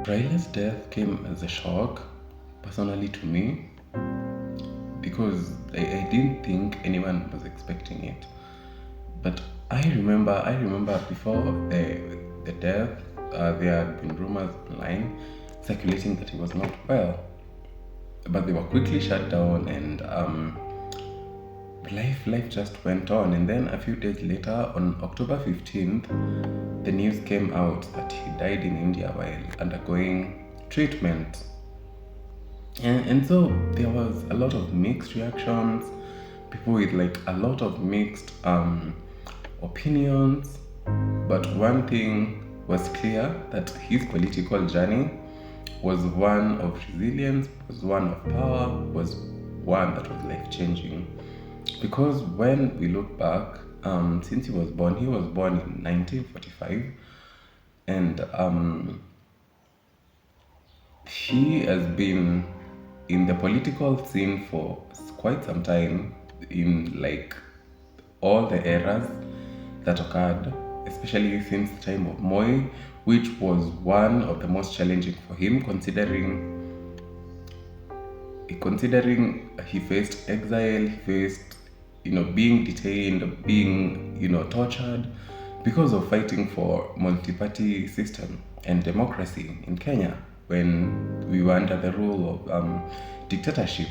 Raila's death came as a shock, personally to me, because I didn't think anyone was expecting it. But I remember before the death, there had been rumors online circulating that he was not well, but they were quickly shut down, and life just went on. And then a few days later, on October 15th, the news came out that he died in India while undergoing treatment. And so there was a lot of mixed reactions, people with like a lot of mixed opinions. But one thing was clear, that his political journey was one of resilience, was one of power, was one that was life changing. Because when we look back, since he was born in 1945, and he has been in the political scene for quite some time, in like all the eras that occurred, especially since the time of Moi, which was one of the most challenging for him, considering he faced exile, he faced being detained, being tortured, because of fighting for multi-party system and democracy in Kenya when we were under the rule of dictatorship.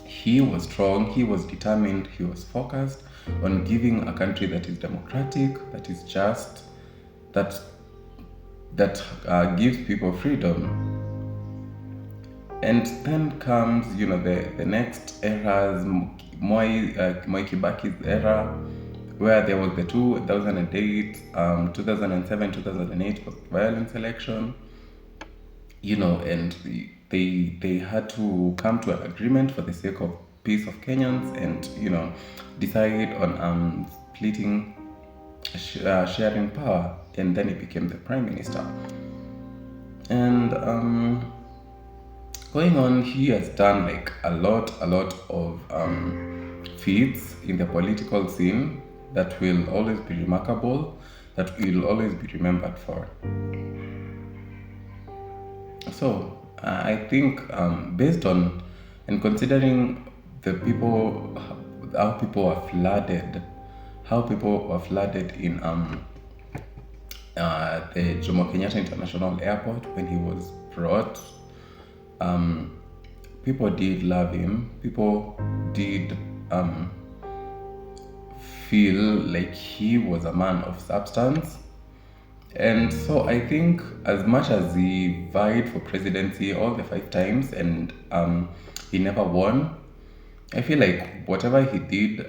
He was strong, he was determined, he was focused on giving a country that is democratic, that is just, that gives people freedom. And then comes, the next eras, Moi Kibaki's era, where there was the 2008, 2007, 2008 violence election, and they had to come to an agreement for the sake of peace of Kenyans, and decide on splitting, sharing power, and then he became the prime minister. And going on, he has done like a lot of feats in the political scene that will always be remarkable, that will always be remembered for. So I think, based on and considering the people, how people were flooded in the Jomo Kenyatta International Airport when he was brought. People did love him. People did feel like he was a man of substance. And so I think, as much as he vied for presidency all the 5 times, and he never won, I feel like whatever he did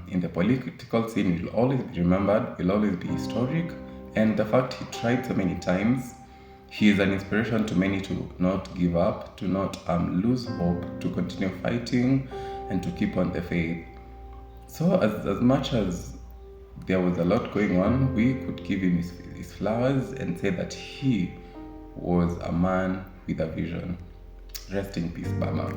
in the political scene will always be remembered, will always be historic. And the fact he tried so many times, he is an inspiration to many to not give up, to not lose hope, to continue fighting, and to keep on the faith. So as much as there was a lot going on, we could give him his flowers and say that he was a man with a vision. Rest in peace, Baba.